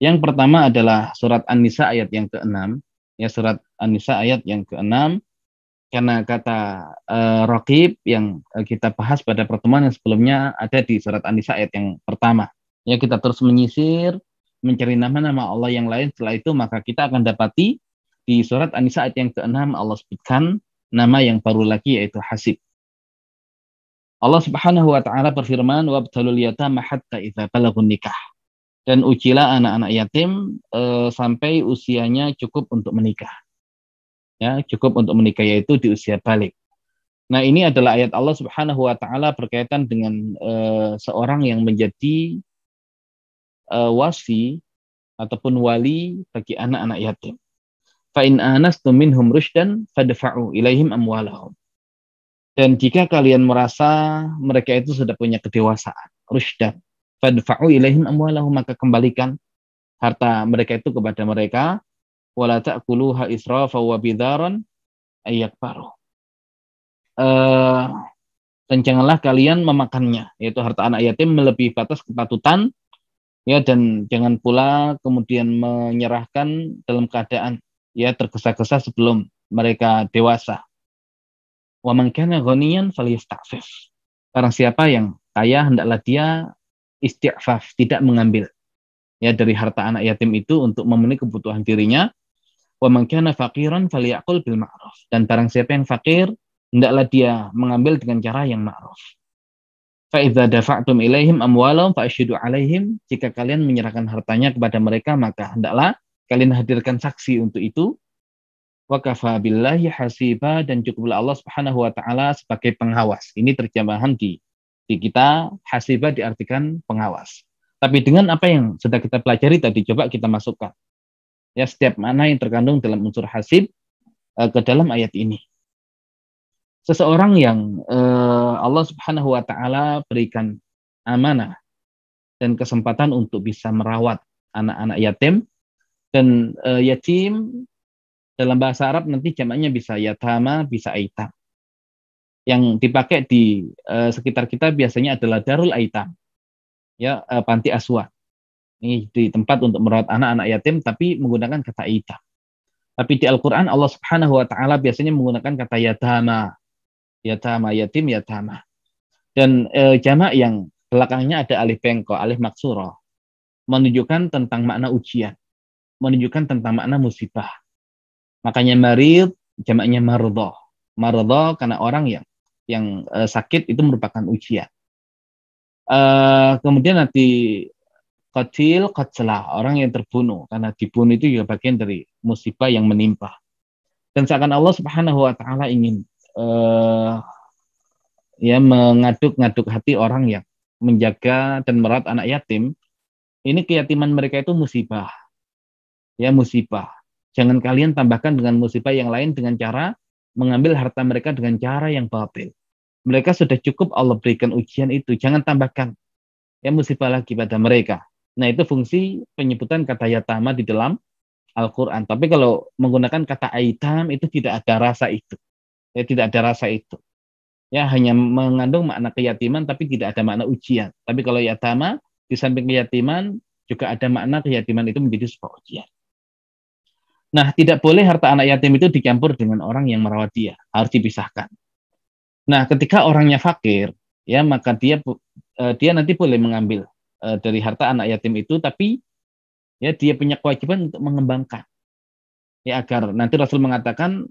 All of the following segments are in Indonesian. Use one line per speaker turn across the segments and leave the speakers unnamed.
Yang pertama adalah surat An-Nisa ayat yang ke-6. Ya, surat An-Nisa ayat yang ke-6. Karena kata Raqib yang kita bahas pada pertemuan yang sebelumnya ada di surat An-Nisa ayat yang pertama. Ya, kita terus menyisir, mencari nama-nama Allah yang lain. Setelah itu maka kita akan dapati di surat An-Nisa ayat yang ke-6 Allah sebutkan nama yang baru lagi yaitu Hasib. Allah Subhanahu wa taala berfirman, "Wabtalul yatama hatta idza balagun nikah." Dan ujilah anak-anak yatim sampai usianya cukup untuk menikah. Ya, cukup untuk menikah yaitu di usia balik. Nah, ini adalah ayat Allah Subhanahu wa taala berkaitan dengan seorang yang menjadi wasi ataupun wali bagi anak-anak yatim. Fa in anastum minhum rusydan fadfa'u ilaihim amwalahum. Dan jika kalian merasa mereka itu sudah punya kedewasaan, rusydan, fadfa'u ilaihim amwalahum, maka kembalikan harta mereka itu kepada mereka, wala ta'kuluha israfa wa bidaran ayyakbaru. Dan janganlah kalian memakannya, yaitu harta anak yatim melebihi batas kepatutan, ya, dan jangan pula kemudian menyerahkan dalam keadaan ya tergesa-gesa sebelum mereka dewasa. Wa man kana ghaniyan falyasta'fif. Barang siapa yang kaya hendaklah dia isti'faf, tidak mengambil ya dari harta anak yatim itu untuk memenuhi kebutuhan dirinya. Wa man kana faqiran falyaqul bil ma'ruf. Dan barang siapa yang fakir hendaklah dia mengambil dengan cara yang ma'ruf. Fa idza dafa'tum ilaihim amwalahum fa asyhidu alaihim. Jika kalian menyerahkan hartanya kepada mereka, maka hendaklah kalian hadirkan saksi untuk itu. Wa kafa billahi hasiba, dan cukuplah Allah Subhanahu wa taala sebagai pengawas. Ini terjemahan di kita, hasiba diartikan pengawas. Tapi dengan apa yang sudah kita pelajari tadi, coba kita masukkan ya setiap makna yang terkandung dalam unsur hasib ke dalam ayat ini. Seseorang yang Allah Subhanahu wa taala berikan amanah dan kesempatan untuk bisa merawat anak-anak yatim, dan yatim dalam bahasa Arab nanti jamaknya bisa yatama, bisa aitam. Yang dipakai di sekitar kita biasanya adalah darul aitam, ya, panti asuhan. Ini di tempat untuk merawat anak-anak yatim tapi menggunakan kata aitam. Tapi di Al-Quran Allah Subhanahu wa taala biasanya menggunakan kata yatama, yatama, yatim, yatama. Dan jamak yang belakangnya ada alif bengko, alif maksurah, menunjukkan tentang makna ujian, menunjukkan tentang makna musibah. Makanya marid jamaknya mardoh. Mardoh karena orang yang sakit itu merupakan ujian. Kemudian nanti qatil, qatlah, orang yang terbunuh, karena dibunuh itu juga bagian dari musibah yang menimpa. Dan seakan Allah Subhanahu wa taala ingin ya mengaduk-ngaduk hati orang yang menjaga dan merawat anak yatim. Ini keyatiman mereka itu musibah. Ya, musibah. Jangan kalian tambahkan dengan musibah yang lain dengan cara mengambil harta mereka dengan cara yang batil. Mereka sudah cukup Allah berikan ujian itu. Jangan tambahkan ya musibah lagi pada mereka. Nah, itu fungsi penyebutan kata yatama di dalam Al-Quran. Tapi kalau menggunakan kata aitam itu tidak ada rasa itu. Ya, tidak ada rasa itu. Ya, hanya mengandung makna keyatiman tapi tidak ada makna ujian. Tapi kalau yatama, di samping keyatiman juga ada makna keyatiman itu menjadi sebuah ujian. Nah, tidak boleh harta anak yatim itu dicampur dengan orang yang merawat dia. Harus dipisahkan. Nah, ketika orangnya fakir, ya maka dia nanti boleh mengambil dari harta anak yatim itu, tapi ya dia punya kewajiban untuk mengembangkan. Ya, agar nanti Rasul mengatakan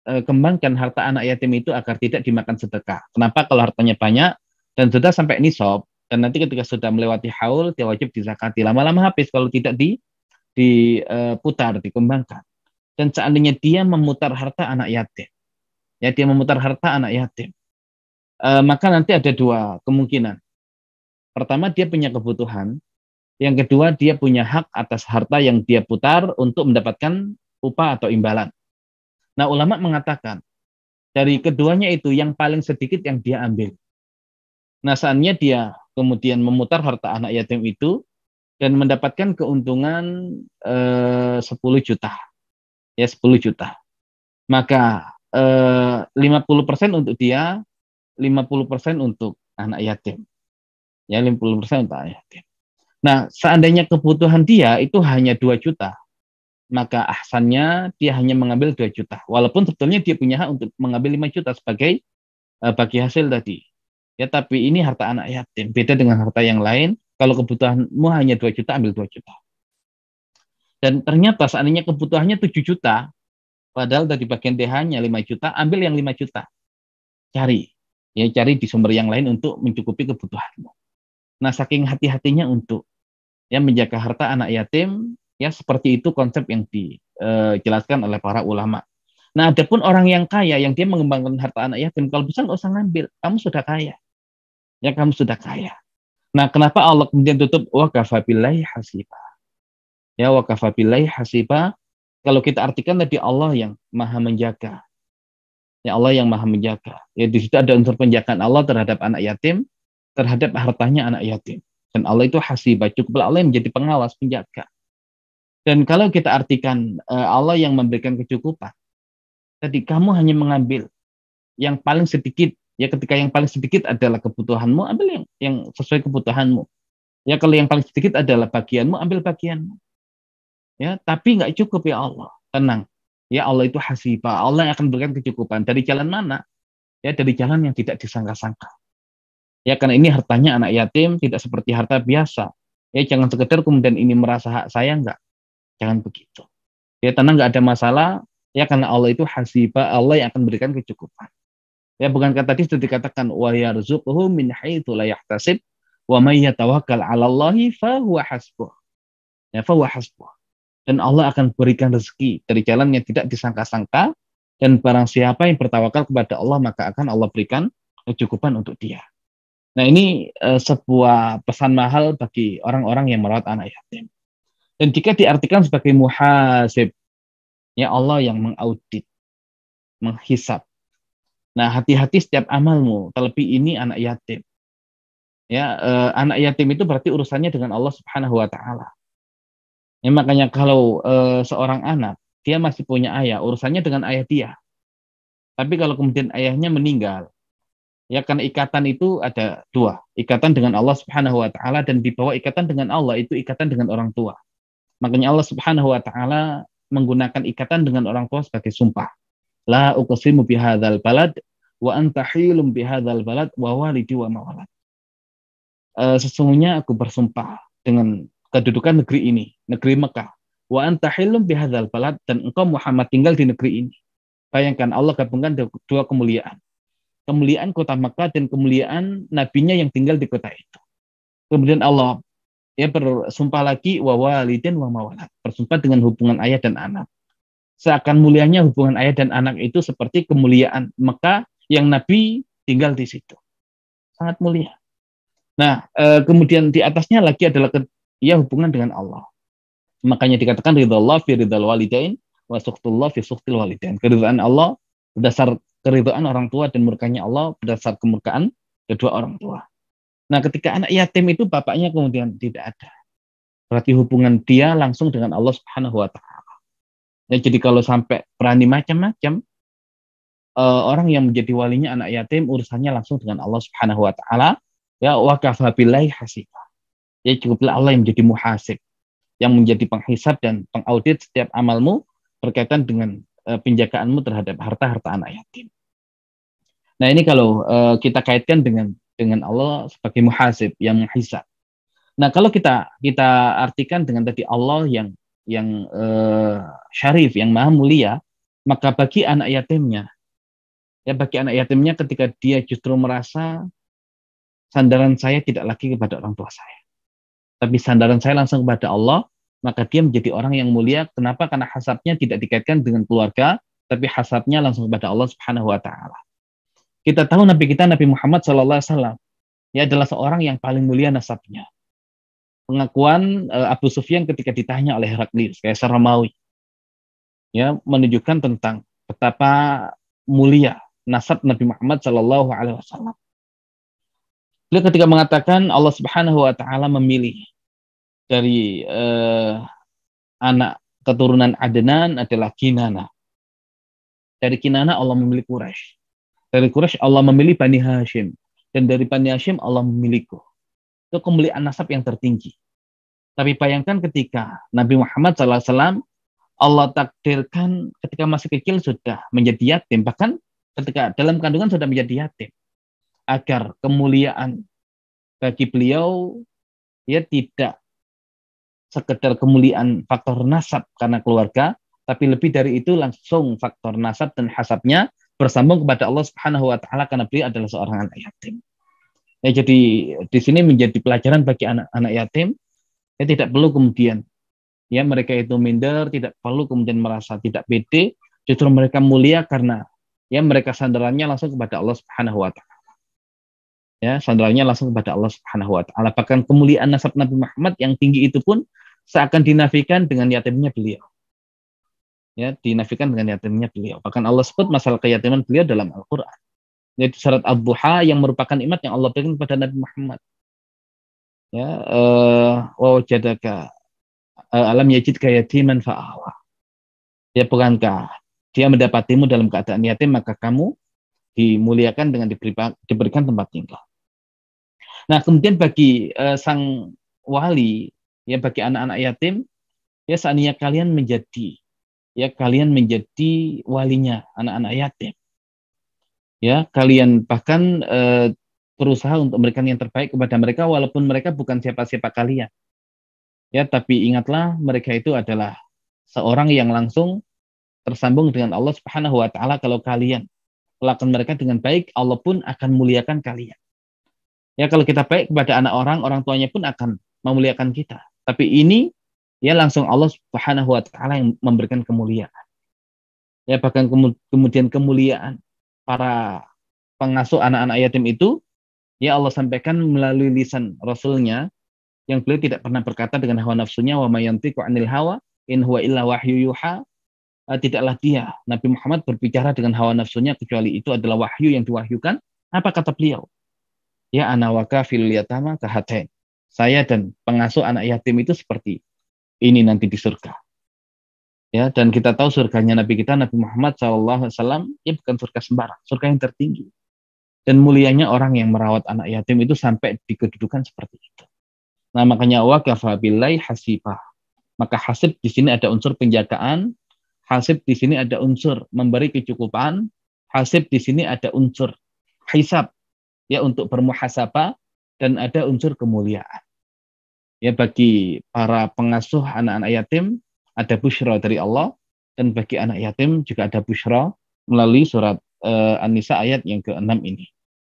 kembangkan harta anak yatim itu agar tidak dimakan sedekah. Kenapa? Kalau hartanya banyak dan sudah sampai nisab, dan nanti ketika sudah melewati haul, dia wajib dizakati. Lama-lama habis kalau tidak diputar, dikembangkan. Dan seandainya dia memutar harta anak yatim, ya dia memutar harta anak yatim, maka nanti ada dua kemungkinan. Pertama, dia punya kebutuhan. Yang kedua, dia punya hak atas harta yang dia putar untuk mendapatkan upah atau imbalan. Nah, ulama mengatakan dari keduanya itu yang paling sedikit yang dia ambil. Nah, seandainya dia kemudian memutar harta anak yatim itu dan mendapatkan keuntungan 10 juta. Ya, 10 juta. Maka 50% untuk dia, 50% untuk anak yatim. Ya, 50% untuk anak yatim. Nah, seandainya kebutuhan dia itu hanya 2 juta, maka ahsannya dia hanya mengambil 2 juta. Walaupun sebetulnya dia punya hak untuk mengambil 5 juta sebagai bagi hasil tadi. Ya, tapi ini harta anak yatim. Beda dengan harta yang lain. Kalau kebutuhanmu hanya 2 juta, ambil 2 juta. Dan ternyata seandainya kebutuhannya 7 juta, padahal dari bagian DH-nya 5 juta, ambil yang 5 juta. Cari. Ya, cari di sumber yang lain untuk mencukupi kebutuhanmu. Nah, saking hati-hatinya untuk ya menjaga harta anak yatim, ya seperti itu konsep yang dijelaskan oleh para ulama. Nah, adapun orang yang kaya, yang dia mengembangkan harta anak yatim, kalau bisa nggak usah ngambil, kamu sudah kaya. Ya, kamu sudah kaya. Nah, kenapa Allah kemudian tutup wa kafabillahi hasiba? Ya, wa kafabillahi hasiba. Kalau kita artikan tadi Allah yang maha menjaga. Ya, Allah yang maha menjaga. Ya, di situ ada unsur penjagaan Allah terhadap anak yatim, terhadap hartanya anak yatim. Dan Allah itu hasibah, cukup Allah yang menjadi pengawas, penjaga. Dan kalau kita artikan Allah yang memberikan kecukupan, tadi kamu hanya mengambil yang paling sedikit. Ya, ketika yang paling sedikit adalah kebutuhanmu, ambil yang sesuai kebutuhanmu. Ya, kalau yang paling sedikit adalah bagianmu, ambil bagianmu. Ya, tapi nggak cukup ya Allah. Tenang. Ya, Allah itu hasibah. Allah yang akan berikan kecukupan. Dari jalan mana? Ya, dari jalan yang tidak disangka-sangka. Ya, karena ini hartanya anak yatim, tidak seperti harta biasa. Ya, jangan sekedar kemudian ini merasa hak saya, enggak. Jangan begitu. Ya, tenang, nggak ada masalah. Ya, karena Allah itu hasibah, Allah yang akan berikan kecukupan. Ya, bukankah tadi sudah dikatakan wa yarzuquhu min haitsu la yahtasib wa may yatawakkal 'ala Allahi fa huwa hasbuh. Ya, fa huwa hasbuh. Dan Allah akan berikan rezeki dari jalan yang tidak disangka-sangka, dan barang siapa yang bertawakal kepada Allah maka akan Allah berikan kecukupan untuk dia. Nah, ini sebuah pesan mahal bagi orang-orang yang merawat anak yatim. Dan jika diartikan sebagai muhasib, ya Allah yang mengaudit, menghisap. Nah, hati-hati setiap amalmu, terlebih ini anak yatim. Ya, anak yatim itu berarti urusannya dengan Allah Subhanahu wa taala. Ya, makanya kalau seorang anak dia masih punya ayah, urusannya dengan ayah dia. Tapi kalau kemudian ayahnya meninggal, ya karena ikatan itu ada dua, ikatan dengan Allah Subhanahu wa taala, dan di bawah ikatan dengan Allah itu ikatan dengan orang tua. Makanya Allah Subhanahu wa taala menggunakan ikatan dengan orang tua sebagai sumpah. La uqsimu bihadzal balad wa anta hilum bihadzal balad wa walidi wa mawalad. Sesungguhnya aku bersumpah dengan kedudukan negeri ini, negeri Mekah. Wa anta hilum bihadzal balad, dan engkau Muhammad tinggal di negeri ini. Bayangkan Allah gabungkan dua kemuliaan. Kemuliaan kota Mekah dan kemuliaan nabinya yang tinggal di kota itu. Kemudian Allah ya bersumpah lagi wa walidin wa mawalad, bersumpah dengan hubungan ayah dan anak. Seakan mulianya hubungan ayah dan anak itu seperti kemuliaan Mekah yang Nabi tinggal di situ. Sangat mulia. Nah, kemudian di atasnya lagi adalah ya hubungan dengan Allah. Makanya dikatakan ridhallah fi ridhal walidain wa sukhtullah fi sukhtil walidain. Keridhaan Allah berdasar keridhaan orang tua, dan murkanya Allah berdasar kemurkaan kedua orang tua. Nah, ketika anak yatim itu bapaknya kemudian tidak ada, berarti hubungan dia langsung dengan Allah Subhanahu wa taala. Ya, jadi kalau sampai berani macam-macam, orang yang menjadi walinya anak yatim urusannya langsung dengan Allah Subhanahu wa taala. Ya, wa kafa billahi hasibah. Ya, cukuplah Allah yang menjadi muhasib, yang menjadi penghisab dan pengaudit setiap amalmu berkaitan dengan penjagaanmu terhadap harta-harta anak yatim. Nah, ini kalau kita kaitkan dengan Allah sebagai muhasib yang menghisab. Nah, kalau kita artikan dengan tadi Allah yang syarif, yang maha mulia, maka bagi anak yatimnya, ya bagi anak yatimnya ketika dia justru merasa sandaran saya tidak lagi kepada orang tua saya, tapi sandaran saya langsung kepada Allah, maka dia menjadi orang yang mulia. Kenapa? Karena hasabnya tidak dikaitkan dengan keluarga, tapi hasabnya langsung kepada Allah Subhanahu wa taala. Kita tahu Nabi kita Nabi Muhammad SAW ya adalah seorang yang paling mulia nasabnya. Pengakuan Abu Sufyan ketika ditanya oleh Heraklius, Kaisar Romawi, ya menunjukkan tentang betapa mulia nasab Nabi Muhammad SAW. Beliau ketika mengatakan Allah Subhanahu wa taala memilih dari anak keturunan Adnan adalah Kinana. Dari Kinana Allah memilih Quraisy. Dari Quraisy Allah memilih Bani Hashim. Dan dari Bani Hashim Allah memilihku. Itu kemuliaan nasab yang tertinggi. Tapi bayangkan ketika Nabi Muhammad SAW, Allah takdirkan ketika masih kecil sudah menjadi yatim, bahkan ketika dalam kandungan sudah menjadi yatim, agar kemuliaan bagi beliau ya tidak sekedar kemuliaan faktor nasab karena keluarga, tapi lebih dari itu langsung faktor nasab dan hasabnya bersambung kepada Allah Subhanahu wa taala karena beliau adalah seorang anak yatim. Ya, jadi di sini menjadi pelajaran bagi anak-anak yatim, ya tidak perlu kemudian ya mereka itu minder, tidak perlu kemudian merasa tidak pede, justru mereka mulia karena ya mereka sandarannya langsung kepada Allah Subhanahu wa taala. Ya, sandarannya langsung kepada Allah Subhanahu wa taala. Bahkan kemuliaan nasab Nabi Muhammad yang tinggi itu pun seakan dinafikan dengan yatimnya beliau. Ya, dinafikan dengan yatimnya beliau. Bahkan Allah sebut masalah keyatiman beliau dalam Al-Qur'an. Yaitu surat Ad-Duha yang merupakan nikmat yang Allah berikan kepada Nabi Muhammad. Ya, wa wajadaka alam yajidka yatiman fa'awa. Ya, bukankah dia mendapatimu dalam keadaan yatim maka kamu dimuliakan dengan diberikan tempat tinggal. Nah, kemudian bagi sang wali, ya bagi anak-anak yatim, ya seandainya kalian menjadi walinya anak-anak yatim. Ya, kalian bahkan berusaha untuk memberikan yang terbaik kepada mereka walaupun mereka bukan siapa-siapa kalian. Ya, tapi ingatlah mereka itu adalah seorang yang langsung tersambung dengan Allah Subhanahu wa taala. Kalau kalian lakukan mereka dengan baik, Allah pun akan muliakan kalian. Ya, kalau kita baik kepada anak orang tuanya pun akan memuliakan kita. Tapi ini ya langsung Allah Subhanahu wa taala yang memberikan kemuliaan. Ya, bahkan kemudian kemuliaan para pengasuh anak-anak yatim itu ya Allah sampaikan melalui lisan Rasulnya yang beliau tidak pernah berkata dengan hawa nafsunya, wa may yantiqu 'anil hawa in huwa illa wahyu yuha. Tidaklah dia Nabi Muhammad berbicara dengan hawa nafsunya kecuali itu adalah wahyu yang diwahyukan. Apa kata beliau? Ya ana wa kafil yatama kahatain. Saya dan pengasuh anak yatim itu seperti ini nanti di surga. Ya, dan kita tahu surganya Nabi kita Nabi Muhammad SAW ya bukan surga sembarang, surga yang tertinggi. Dan mulianya orang yang merawat anak yatim itu sampai di kedudukan seperti itu. Nah, makanya wa kafa billahi hasibah. Maka hasib di sini ada unsur penjagaan, hasib di sini ada unsur memberi kecukupan, hasib di sini ada unsur hisab ya untuk bermuhasabah dan ada unsur kemuliaan. Ya bagi para pengasuh anak-anak yatim ada busyra dari Allah dan bagi anak yatim juga ada busyra melalui surat An-Nisa ayat yang ke-6 ini.